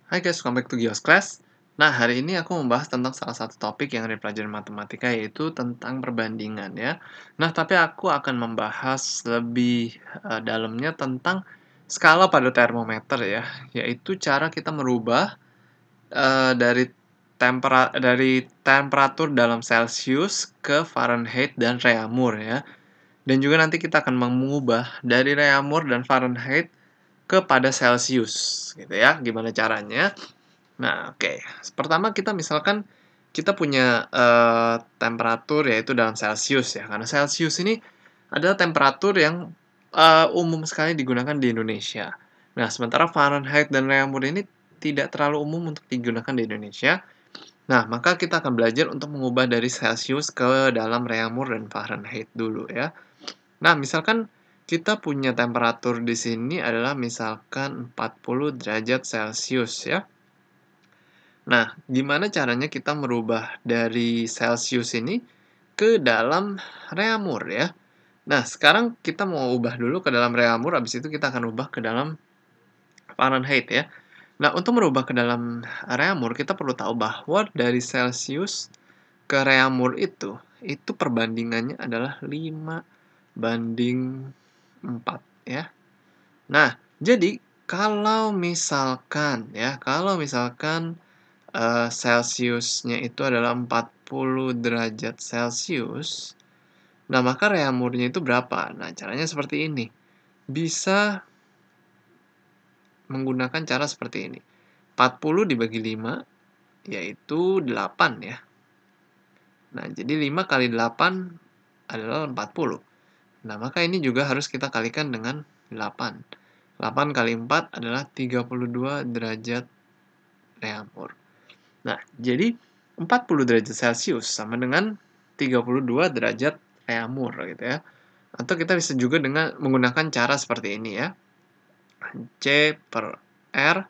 Hai guys, welcome back to Gios Class. Nah, hari ini aku membahas tentang salah satu topik yang ada di pelajaran matematika, yaitu tentang perbandingan ya. Nah, tapi aku akan membahas lebih dalamnya tentang skala pada termometer ya, yaitu cara kita merubah dari temperatur dalam Celcius ke Fahrenheit dan Reaumur ya. Dan juga nanti kita akan mengubah dari Reaumur dan Fahrenheit kepada Celcius gitu ya. Gimana caranya? Nah, oke. Pertama kita misalkan kita punya, temperatur yaitu dalam Celcius ya, karena Celcius ini adalah temperatur yang, umum sekali digunakan di Indonesia. Nah, sementara Fahrenheit dan Reaumur ini tidak terlalu umum untuk digunakan di Indonesia. Nah, maka kita akan belajar untuk mengubah dari Celcius ke dalam Reaumur dan Fahrenheit dulu ya. Nah, misalkan kita punya temperatur di sini adalah misalkan 40 derajat Celcius ya. Nah, gimana caranya kita merubah dari Celcius ini ke dalam Reaumur ya? Nah, sekarang kita mau ubah dulu ke dalam Reaumur, habis itu kita akan ubah ke dalam Fahrenheit ya. Nah, untuk merubah ke dalam Reaumur, kita perlu tahu bahwa dari Celcius ke Reaumur itu perbandingannya adalah 5:4 ya. Nah, jadi kalau misalkan Celciusnya itu adalah 40 derajat Celcius, nah maka Reaumurnya itu berapa? Nah, caranya seperti ini. Bisa menggunakan cara seperti ini. 40 dibagi 5, yaitu 8 ya. Nah, jadi 5 kali 8 adalah 40. Nah, maka ini juga harus kita kalikan dengan 8. 8 kali 4 adalah 32 derajat Reaumur. Nah, jadi 40 derajat Celcius sama dengan 32 derajat Reaumur gitu ya. Atau kita bisa juga dengan menggunakan cara seperti ini ya. C per R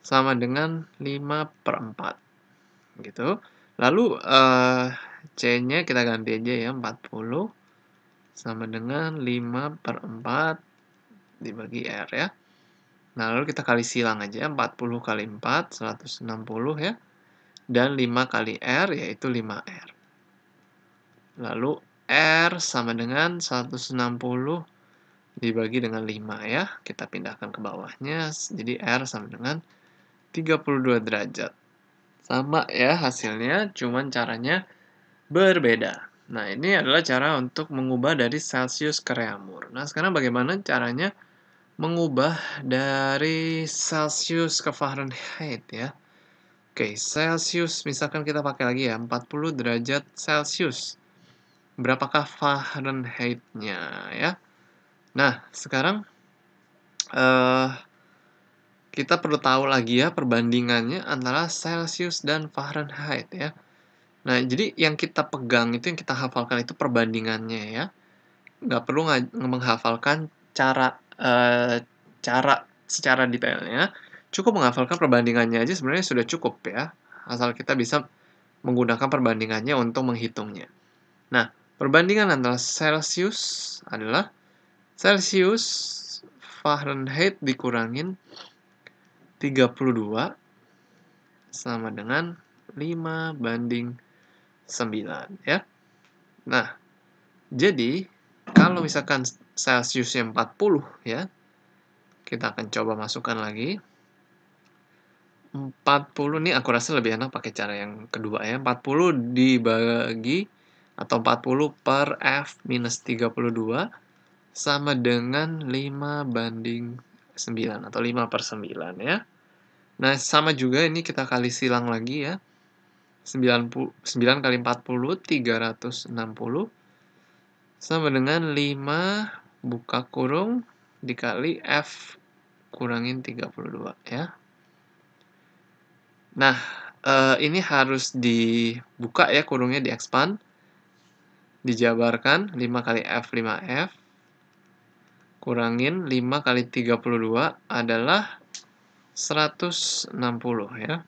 sama dengan 5/4 gitu. Lalu C-nya kita ganti aja ya, 40 sama dengan 5/4 dibagi R ya. Nah, lalu kita kali silang aja, 40 kali 4, 160 ya. Dan 5 kali R yaitu 5R. Lalu R sama dengan 160 dibagi dengan 5 ya. Kita pindahkan ke bawahnya. Jadi R sama dengan 32 derajat. Sama ya hasilnya, cuman caranya berbeda. Nah, ini adalah cara untuk mengubah dari Celcius ke Reaumur. Nah, sekarang bagaimana caranya mengubah dari Celcius ke Fahrenheit ya. Oke, Celcius misalkan kita pakai lagi ya, 40 derajat Celcius. Berapakah Fahrenheit-nya ya? Nah, sekarang eh, kita perlu tahu lagi ya perbandingannya antara Celcius dan Fahrenheit ya. Nah, jadi yang kita pegang itu, yang kita hafalkan itu perbandingannya ya. Nggak perlu menghafalkan cara secara detailnya. Cukup menghafalkan perbandingannya aja sebenarnya sudah cukup ya. Asal kita bisa menggunakan perbandingannya untuk menghitungnya. Nah, perbandingan antara Celcius adalah Celcius Fahrenheit dikurangin 32 sama dengan 5/9 ya. Nah, jadi kalau misalkan Celciusnya 40 ya, kita akan coba masukkan lagi. 40 nih aku rasa lebih enak pakai cara yang kedua ya. 40 dibagi atau 40 per F minus 32 sama dengan 5/9 atau 5/9 ya. Nah, sama juga ini kita kali silang lagi ya. 9 kali 40, 360 sama dengan 5 buka kurung dikali F kurangin 32 ya. Nah, ini harus dibuka ya kurungnya, di-expand, dijabarkan 5 kali F, 5F, kurangin 5 kali 32 adalah 160 ya.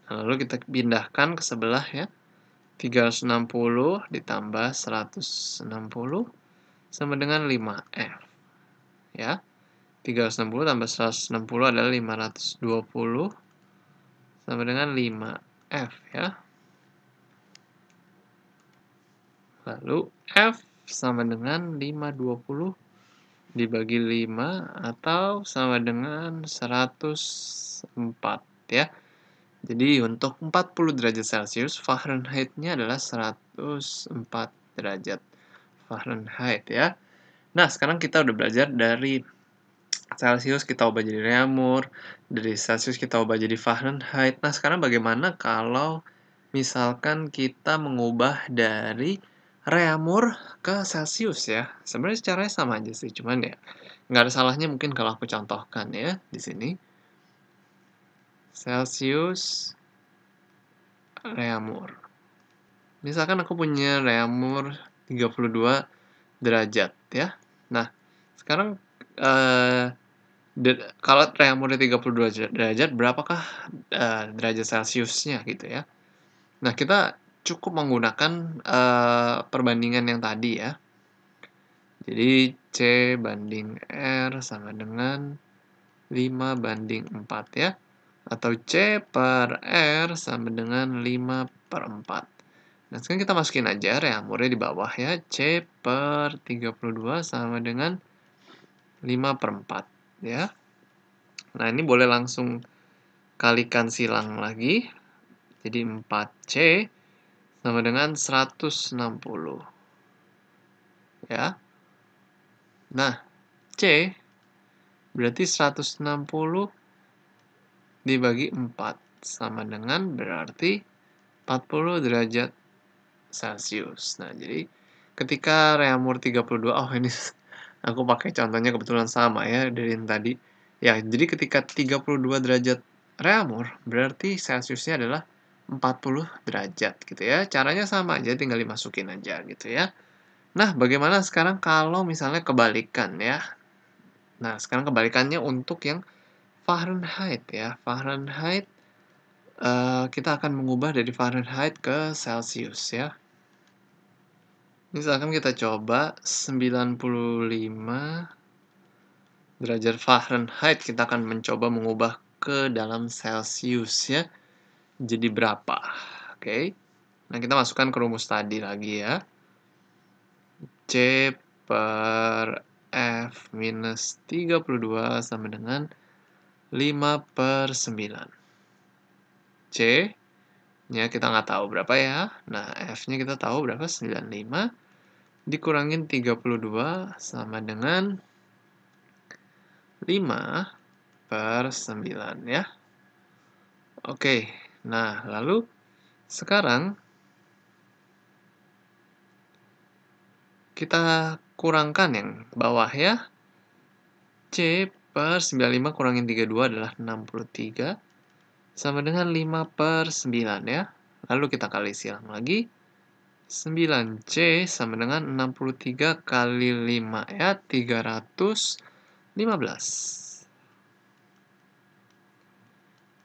Lalu kita pindahkan ke sebelah ya. 360 ditambah 160 sama dengan 5F. ya. 360 tambah 160 adalah 520 sama dengan 5F ya. Lalu F sama dengan 520 dibagi 5 atau sama dengan 104 ya. Jadi untuk 40 derajat Celcius, Fahrenheit-nya adalah 104 derajat Fahrenheit ya. Nah, sekarang kita udah belajar dari Celcius kita ubah jadi reaumur, dari Celcius kita ubah jadi Fahrenheit. Nah, sekarang bagaimana kalau misalkan kita mengubah dari reaumur ke Celcius ya? Sebenarnya caranya sama aja sih, cuman ya nggak ada salahnya mungkin kalau aku contohkan ya di sini. Celcius reaumur. Misalkan aku punya reaumur 32 derajat ya. Nah, sekarang kalau reaumurnya 32 derajat, berapakah derajat Celciusnya gitu ya. Nah, kita cukup menggunakan perbandingan yang tadi ya. Jadi C banding R sama dengan 5 banding 4 ya. Atau C per R sama dengan 5 per 4. Nah, sekarang kita masukin aja reaumurnya di bawah ya. C per 32 sama dengan 5 per 4 ya. Nah, ini boleh langsung kalikan silang lagi. Jadi 4C sama dengan 160. Ya. Nah, C berarti 160 dibagi 4 sama dengan berarti 40 derajat Celcius. Nah, jadi ketika reaumur 32, oh ini aku pakai contohnya kebetulan sama ya dari yang tadi. Ya, jadi ketika 32 derajat reaumur, berarti Celciusnya adalah 40 derajat gitu ya. Caranya sama aja, tinggal dimasukin aja gitu ya. Nah, bagaimana sekarang kalau misalnya kebalikan ya? Nah, sekarang kebalikannya untuk yang Fahrenheit ya. Fahrenheit, kita akan mengubah dari Fahrenheit ke Celcius ya. Misalkan kita coba 95 derajat Fahrenheit, kita akan mencoba mengubah ke dalam Celcius ya. Jadi berapa? Oke. Nah, kita masukkan ke rumus tadi lagi ya. C per F minus 32 sama dengan 5 per 9. C-nya kita nggak tahu berapa ya. Nah, F-nya kita tahu berapa? 95 dikurangin 32 sama dengan 5 per 9 ya. Oke, nah lalu sekarang kita kurangkan yang bawah ya. C per 95 kurangin 32 adalah 63 sama dengan 5 per 9 ya. Lalu kita kali silang lagi. 9C sama dengan 63 kali 5 ya, 315.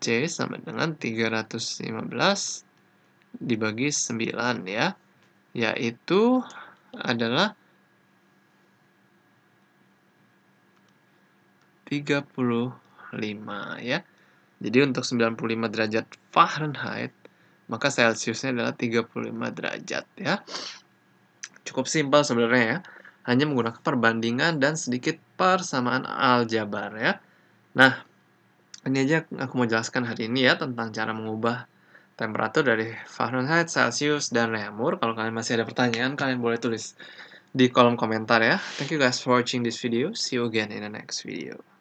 C sama dengan 315 dibagi 9 ya, yaitu adalah 35 ya. Jadi untuk 95 derajat Fahrenheit, maka Celciusnya adalah 35 derajat ya. Cukup simpel sebenarnya ya. Hanya menggunakan perbandingan dan sedikit persamaan aljabar ya. Nah, ini aja aku mau jelaskan hari ini ya tentang cara mengubah temperatur dari Fahrenheit, Celsius, dan reaumur. Kalau kalian masih ada pertanyaan, kalian boleh tulis di kolom komentar ya. Thank you guys for watching this video. See you again in the next video.